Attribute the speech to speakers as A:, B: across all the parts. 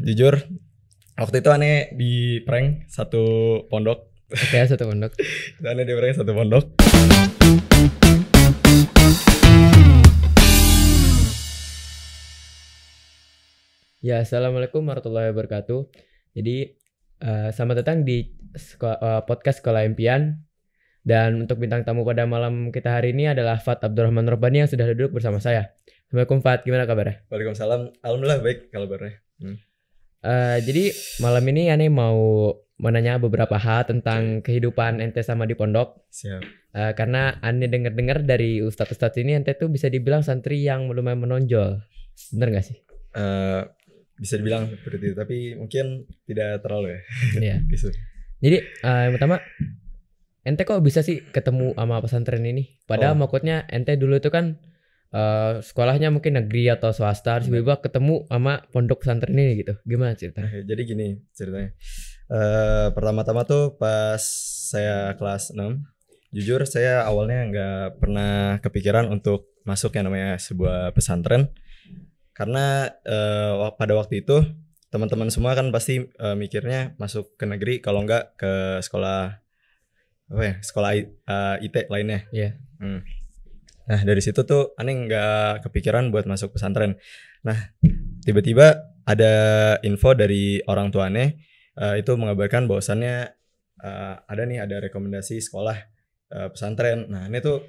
A: Jujur waktu itu aneh di prank satu pondok.
B: Oke, satu pondok.
A: Aneh di prank satu pondok.
B: Ya, assalamualaikum warahmatullahi wabarakatuh. Jadi selamat datang di podcast Sekolah Impian. Dan untuk bintang tamu pada malam kita hari ini adalah Fat Abdurrahman Robbani yang sudah duduk bersama saya. Assalamualaikum Fat, gimana kabarnya?
A: Waalaikumsalam. Alhamdulillah baik kabarnya.
B: Jadi malam ini Ane mau menanya beberapa hal tentang kehidupan ente sama di pondok.
A: Siap.
B: Karena Ane dengar-dengar dari ustadz-ustadz ini ente tuh bisa dibilang santri yang lumayan menonjol. Bener gak sih?
A: Bisa dibilang seperti itu, tapi mungkin tidak terlalu ya.
B: Iya.
A: Bisa.
B: Jadi yang pertama, ente kok bisa sih ketemu sama pesantren ini? Padahal maksudnya ente dulu tuh kan sekolahnya mungkin negeri atau swasta, tiba-tiba ketemu sama pondok pesantren ini gitu. Gimana ceritanya?
A: Jadi gini ceritanya. Pertama-tama tuh pas saya kelas 6, jujur saya awalnya nggak pernah kepikiran untuk masuk yang namanya sebuah pesantren. Karena pada waktu itu teman-teman semua kan pasti mikirnya masuk ke negeri, kalau enggak ke sekolah sekolah IT lainnya.
B: Iya.
A: Nah dari situ tuh aneh nggak kepikiran buat masuk pesantren. Nah tiba-tiba ada info dari orang tua aneh itu mengabarkan bahwasannya ada rekomendasi sekolah pesantren. Nah aneh tuh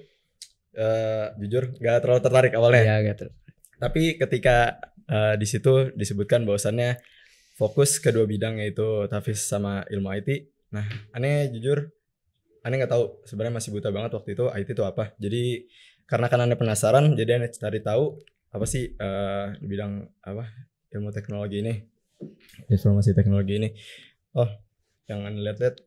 A: jujur nggak terlalu tertarik awalnya.
B: Iya gitu.
A: Tapi ketika di situ disebutkan bahwasannya fokus kedua bidang, yaitu tahfiz sama ilmu IT. Nah, aneh nggak tahu, sebenarnya masih buta banget waktu itu IT itu apa. Jadi karena kan aneh penasaran, jadi aneh cari tahu apa sih di bidang apa ilmu teknologi ini, informasi teknologi ini. Oh, yang aneh lihat-lihat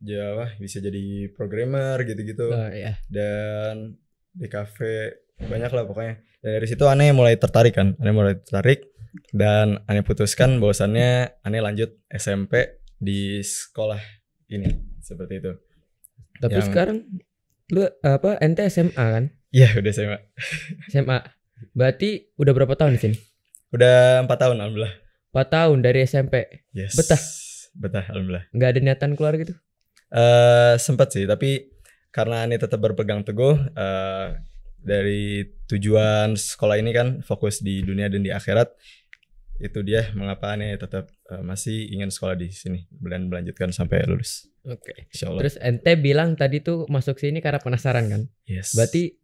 A: Jawa bisa jadi programmer gitu-gitu.
B: Oh, iya.
A: Dan di kafe banyak lah pokoknya. Dan dari situ aneh mulai tertarik dan aneh putuskan bahwasannya aneh lanjut SMP di sekolah ini, seperti itu.
B: Tapi sekarang lu ente SMA kan?
A: Iya, udah SMA.
B: SMA. Berarti udah berapa tahun di sini?
A: Udah 4 tahun alhamdulillah.
B: 4 tahun dari SMP.
A: Yes. Betah alhamdulillah.
B: Nggak ada niatan keluar gitu?
A: Sempet sih, tapi karena aneh tetap berpegang teguh dari tujuan sekolah ini kan fokus di dunia dan di akhirat. Itu dia mengapa aneh tetap masih ingin sekolah di sini dan melanjutkan sampai lulus.
B: Oke.
A: Insyaallah.
B: Terus ente bilang tadi tuh masuk sini karena penasaran kan?
A: Yes.
B: Berarti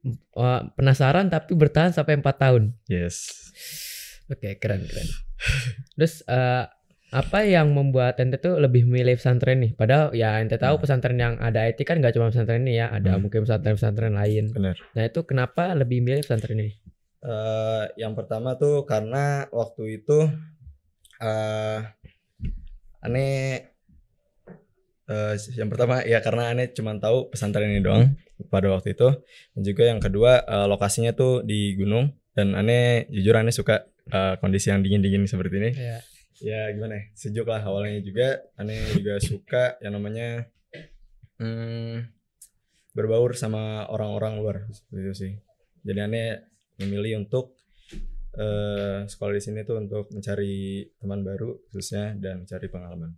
B: penasaran tapi bertahan sampai 4 tahun.
A: Yes.
B: Oke, keren. Terus apa yang membuat ente tuh lebih memilih pesantren nih? Padahal ya ente tahu pesantren yang ada IT kan gak cuma pesantren ini ya, ada mungkin pesantren-pesantren lain.
A: Benar.
B: Nah itu kenapa lebih milih pesantren ini?
A: Yang pertama tuh karena waktu itu aneh yang pertama ya karena aneh cuma tahu pesantren ini doang pada waktu itu. Dan juga yang kedua lokasinya tuh di gunung, dan aneh jujur aneh suka kondisi yang dingin-dingin seperti ini.
B: Iya.
A: Ya gimana ya, sejuk lah awalnya juga. Aneh juga suka yang namanya berbaur sama orang-orang luar, seperti itu sih. Jadi aneh memilih untuk sekolah di sini tuh untuk mencari teman baru khususnya dan mencari pengalaman.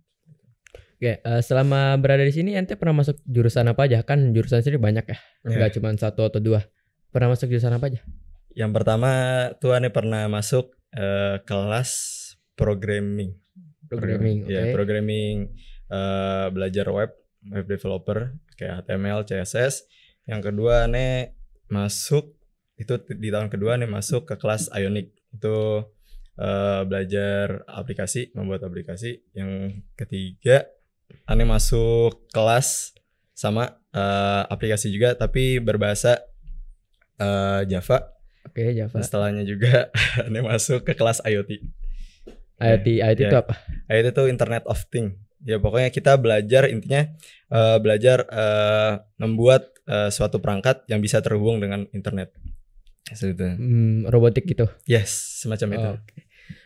B: Oke, selama berada di sini ente pernah masuk jurusan apa aja? Kan jurusan sini banyak ya, nggak cuma 1 atau 2. Pernah masuk jurusan apa aja?
A: Yang pertama tuh aneh pernah masuk kelas programming. Ya, programming, belajar web developer kayak HTML, CSS. Yang kedua aneh masuk itu di tahun kedua aneh masuk ke kelas Ionic. Itu belajar aplikasi, membuat aplikasi. Yang ketiga aneh masuk kelas sama aplikasi juga tapi berbahasa Java.
B: Oke, Java.
A: Setelahnya juga aneh masuk ke kelas IoT.
B: IoT itu apa?
A: IoT itu Internet of Things. Ya pokoknya kita belajar, intinya belajar membuat suatu perangkat yang bisa terhubung dengan internet. Seperti
B: robotik gitu.
A: Yes, semacam itu.
B: Okay.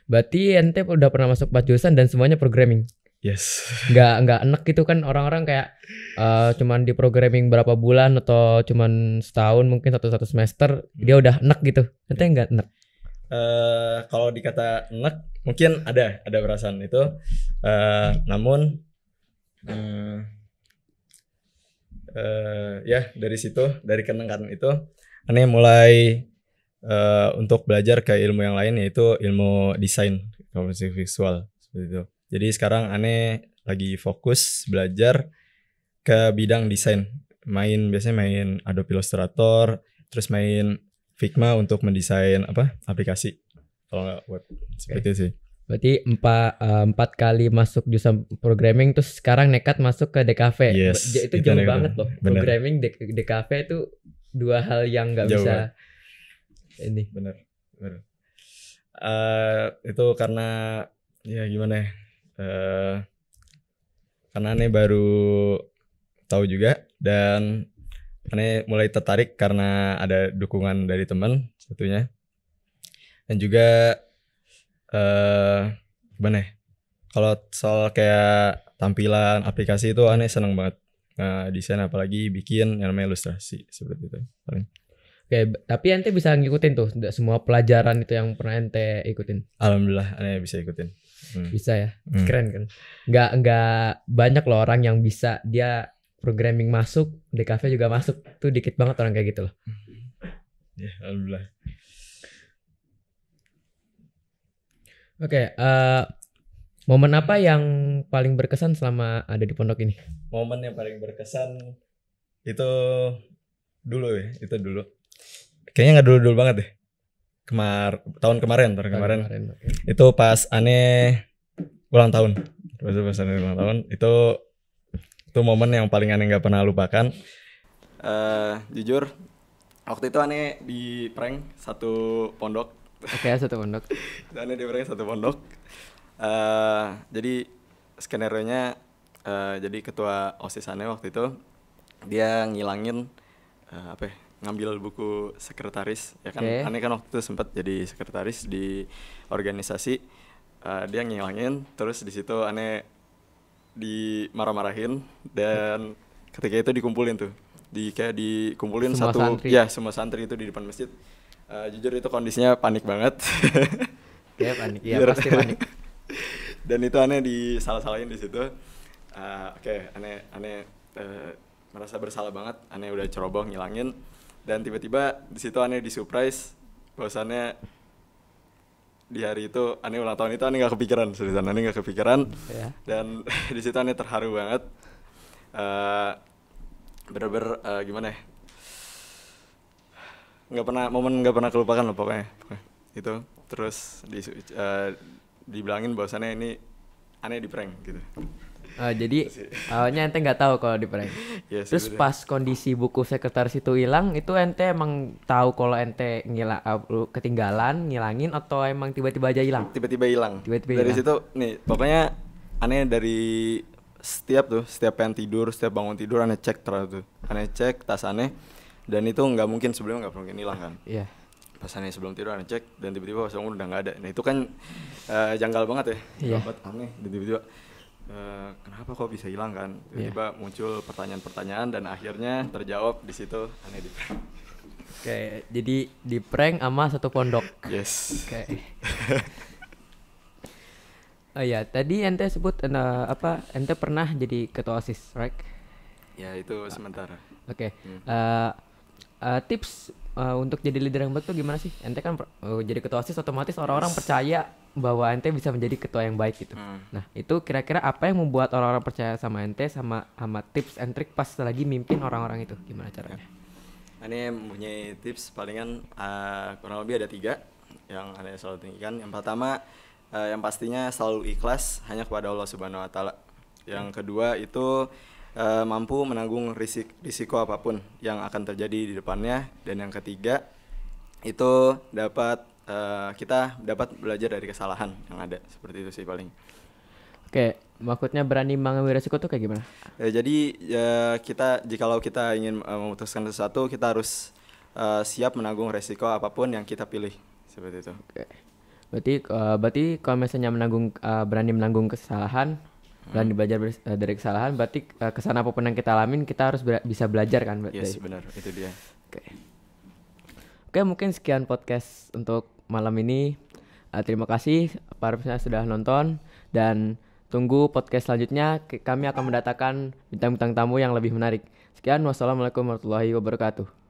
B: Berarti ente udah pernah masuk 4 jurusan dan semuanya programming.
A: Yes.
B: Nggak enak gitu kan, orang-orang kayak cuman di programming berapa bulan atau cuman setahun mungkin satu semester dia udah enak gitu. Ente nggak enak.
A: kalau dikata enek mungkin ada perasaan itu, namun ya dari situ, dari kenangan itu aneh mulai untuk belajar ke ilmu yang lain, yaitu ilmu desain komunikasi visual seperti itu. Jadi sekarang aneh lagi fokus belajar ke bidang desain, biasanya main Adobe Illustrator, terus main Figma untuk mendesain aplikasi, kalau nggak web, seperti itu sih.
B: Berarti 4 kali masuk jurusan programming, terus sekarang nekat masuk ke DKV.
A: Yes,
B: Itu jauh
A: nekat.
B: banget loh.
A: Bener.
B: Programming DKV itu dua hal yang nggak
A: Jauh
B: bisa ini.
A: Bener. Itu karena ya gimana ya, karena aneh baru tahu juga, dan aneh mulai tertarik karena ada dukungan dari teman satunya, dan juga gimana ya, kalau soal kayak tampilan aplikasi itu aneh seneng banget desain, apalagi bikin yang namanya ilustrasi seperti itu paling.
B: Oke, tapi ente bisa ngikutin tuh semua pelajaran itu yang pernah ente ikutin.
A: Alhamdulillah aneh bisa ikutin.
B: Bisa ya, keren kan. Nggak banyak loh orang yang bisa dia programming masuk, DKV juga masuk, tuh dikit banget orang kayak gitu loh.
A: Ya, alhamdulillah.
B: Oke, momen apa yang paling berkesan selama ada di pondok ini?
A: Momen yang paling berkesan itu dulu. Kayaknya nggak dulu banget deh. Tahun kemarin.
B: Okay.
A: Itu pas aneh ulang tahun. Pas aneh ulang tahun itu momen yang paling aneh nggak pernah lupakan. Jujur, waktu itu aneh di prank satu pondok.
B: Oke, satu pondok.
A: Aneh di prank satu pondok. Jadi skenario-nya, jadi ketua OSIS aneh waktu itu dia ngilangin ngambil buku sekretaris, ya kan. Okay. Aneh kan waktu itu sempat jadi sekretaris di organisasi. Dia ngilangin, terus di situ aneh dimarah-marahin, dan ketika itu dikumpulin tuh, dikumpulin semua satu santri. Ya, semua santri itu di depan masjid. Jujur itu kondisinya panik banget.
B: Ya panik, ya pasti panik.
A: Dan itu aneh disalah-salahin di situ. Aneh merasa bersalah banget. Aneh udah ceroboh ngilangin, dan tiba-tiba di situ aneh disurprise bahwasannya di hari itu aneh ulang tahun itu aneh nggak kepikiran. Yeah. Dan di situ aneh terharu banget. Bener-bener gimana ya? Momen nggak pernah kelupakan loh pokoknya. Itu terus dibilangin bahwasannya ini aneh di prank gitu.
B: Jadi awalnya ente nggak tahu kalau di prank. Yes, terus pas kondisi buku sekretaris itu hilang, itu ente emang tahu kalau ente ketinggalan ngilangin, atau emang tiba-tiba aja hilang?
A: Tiba-tiba hilang. Dari situ nih, pokoknya aneh dari setiap pengen tidur, setiap bangun tidur aneh cek terus tuh. Aneh cek tas aneh, dan itu nggak mungkin sebelumnya nggak mungkin hilang kan. Iya. Yeah. Pas aneh sebelum tidur aneh cek, dan tiba-tiba pas bangun udah nggak ada. Nah itu kan janggal banget ya. Iya. Aneh, dan tiba-tiba kenapa kok bisa hilang kan? Tiba-tiba muncul pertanyaan-pertanyaan, dan akhirnya terjawab di situ aneh di prank.
B: Oke, jadi di prank sama satu pondok.
A: Yes.
B: Oke. Oh ya, tadi ente sebut ente pernah jadi ketua OSIS, right?
A: Ya, itu sementara.
B: Oke. Tips untuk jadi leader yang baik tuh gimana sih? Ente kan jadi ketua OSIS, otomatis orang-orang percaya bahwa ente bisa menjadi ketua yang baik gitu. Nah, itu kira-kira apa yang membuat orang-orang percaya sama ente, sama tips and trick pas lagi mimpin orang-orang itu? Gimana caranya?
A: Ini mempunyai tips palingan kurang lebih ada 3 yang aneh selalu tinggikan. Yang pertama, yang pastinya selalu ikhlas hanya kepada Allah Subhanahu Wa Taala. Yang kedua itu mampu menanggung risiko apapun yang akan terjadi di depannya. Dan yang ketiga itu kita dapat belajar dari kesalahan yang ada. Seperti itu sih paling.
B: Oke, maksudnya berani mengambil risiko tuh kayak gimana?
A: Jadi jikalau kita ingin memutuskan sesuatu, kita harus siap menanggung risiko apapun yang kita pilih. Seperti itu.
B: Oke. Berarti kalau misalnya berani menanggung kesalahan, berani belajar dari kesalahan, berarti kesalahan apapun yang kita alamin kita harus bisa belajar kan?
A: Yes, benar, itu dia.
B: Oke, mungkin sekian podcast untuk malam ini. Terima kasih para pendengar sudah nonton dan tunggu podcast selanjutnya. Kami akan mendatangkan bintang-bintang tamu yang lebih menarik. Sekian, wassalamualaikum warahmatullahi wabarakatuh.